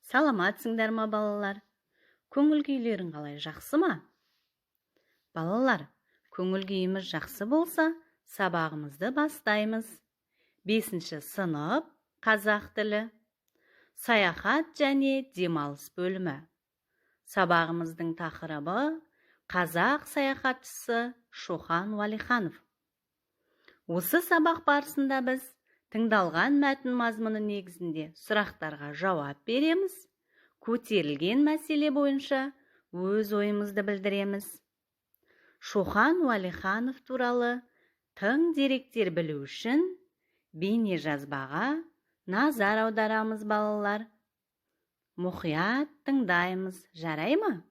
Саламатсыңдар ма, балалар? Көңіл күйлерің қалай, жақсы ма? Балалар, көңіл күйіміз жақсы болса, сабағымызды бастаймыз. 5-ші сынып, қазақ тілі. Саяхат және демалыс бөлімі. Сабағымыздың тақырыбы қазақ саяхатшысы Шоқан Уәлиханов. Осы сабақ барысында біз тыңдалған мәтін мазмұны негізінде сұрақтарға жауап береміз. Көтерілген мәселе бойынша өз ойымызды білдіреміз. Шоқан Уәлиханов туралы тың деректер білу үшін бейне жазбаға назар аударамыз, балалар. Мұқият тыңдаймыз, жарай ма?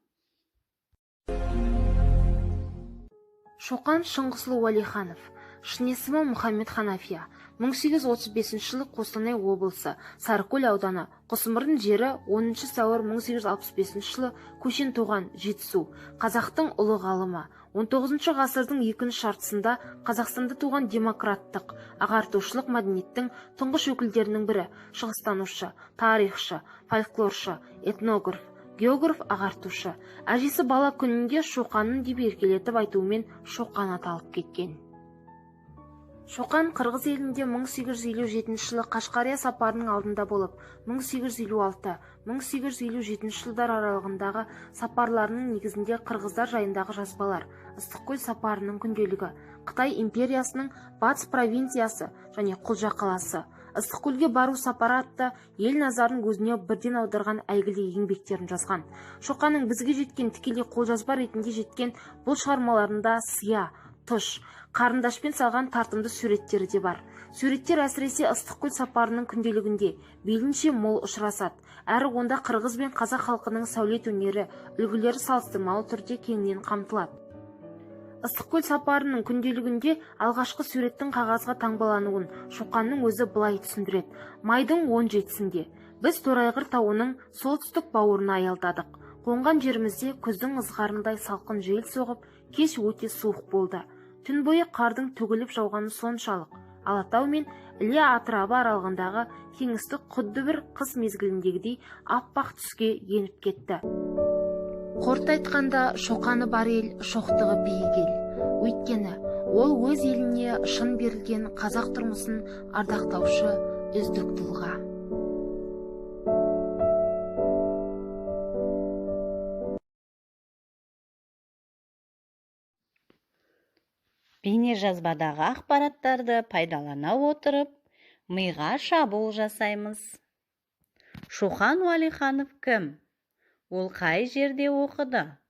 Шоқан Шыңғысұлы Уәлиханов, шын есімі Мұхаммед Ханафия, 1835 жылы Қостанай облысы, Сарыкөл ауданы, Құсмырдың жері 10 сәуір 1865 жылы көшен туған, Жетісу, қазақтың ұлы ғалымы. 19 ғасырдың екінші жартысында Қазақстанда туған демократтық, ағартушылық мәдениеттің тұңғыш өкілдерінің бірі, шығыстанушы, тарихшы, фольклоршы, этнограф, географ, ағартушы. Әжесі бала күнінде Шоқанның деп еркелетіп айтуымен Шоқан аталып кеткен. Шоқан қырғыз елінде 1857 жылы Қашқария сапарының алдында болып, 1856-1857 жылдар аралығындағы сапарларының негізінде қырғыздар жайындағы жазбалар, Ыстықкөл сапарының күнделігі, Қытай империясының батыс провинциясы және Құлжа қаласы, Ыстықкөлге бару сапары атты ел назарын өзіне бірден аударған әйгілі еңбектерін жазған. Шоқанның бізге жеткен тікелей қолжазба ретінде жеткен бұл шығармаларында сия, тұш, қарындашпен салған тартымды суреттері де бар. Суреттер әсіресе Ыстықкөл сапарының күнделігінде белінше мол ұшырасады, әрі онда қырғыз бен қазақ халқының сәулет өнері үлгілері салыстырмалы түрде кеңінен қамтылады. Ыстықкөл сапарының күнделігінде алғашқы суреттің қағазға таңбалануын Шоқанның өзі былай түсіндіреді. Майдың 17-сінде біз Торайғыр тауының солтүстік бауырына аялдадық. Қонған жерімізде күздің ызғарындай салқын жел соғып, кеш өте суық болды. Түн бойы қардың төгіліп жауғаны соншалық. Алатау мен Іле атырабы аралығындағы кеңістік құдды бір қыс мезгіліндегідей аппақ түске еніп кетті. Қорыта айтқанда, Шоқаны бар ел, шоқтығы биік ел. Өйткені ол өз еліне шын берілген қазақ тұрмысын ардақтаушы үздік тұлға. Бейне жазбадағы ақпараттарды пайдалана отырып, миға шабуыл жасаймыз. Шоқан Уәлиханов кім? Ол қай жерде оқыды?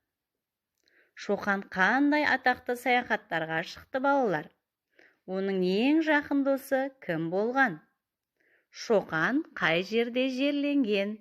Шоқан қандай атақты саяхаттарға шықты, балалар? Оның ең жақын досы кім болған? Шоқан қай жерде жерленген?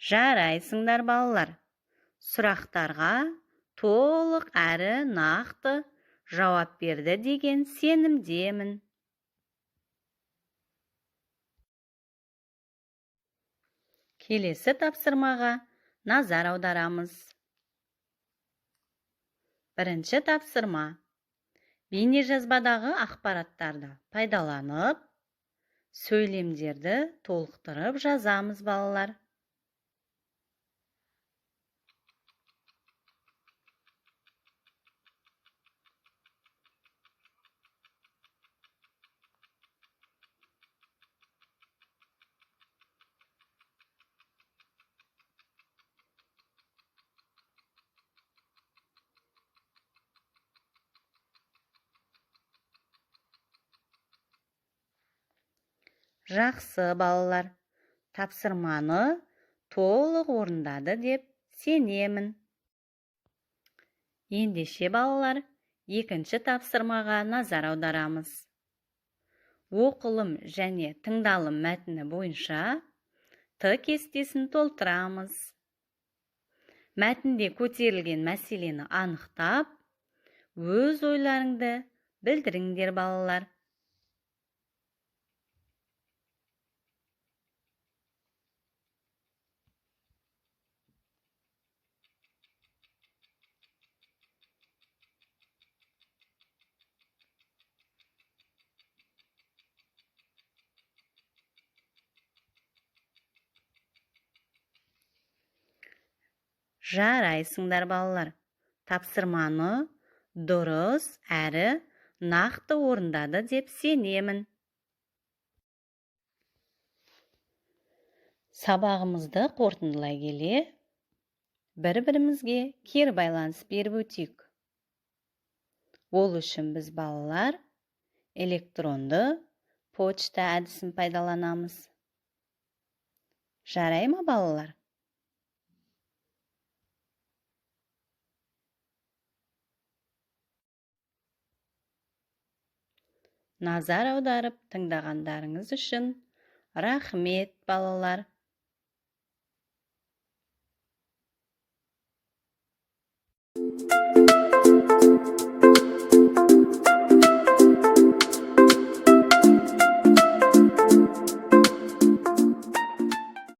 Жарайсыңдар, балалар. Сұрақтарға толық әрі нақты жауап берді деген сенімдемін. Келесі тапсырмаға назар аударамыз. Бірінші тапсырма. Бейнежазбадағы ақпараттарды пайдаланып, сөйлемдерді толықтырып жазамыз, балалар. Жақсы, балалар. Тапсырманы толық орындады деп сенемін. Ендеше, балалар, екінші тапсырмаға назар аударамыз. Оқылым және тыңдалым мәтіні бойынша Т кестесін толтырамыз. Мәтінде көтерілген мәселені анықтап, өз ойларыңды білдіріңдер балалар. Жарайсыңдар балалар. Тапсырманы дұрыс әрі нақты орындады деп сенемін. Сабағымызды қорытындылай келе, бір-бірімізге кері байланыс беріп өтейік. Ол үшін біз балалар электронды почта әдісін пайдаланамыз. Жарай ма балалар? Назар аударып тыңдағандарыңыз үшін рахмет балалар.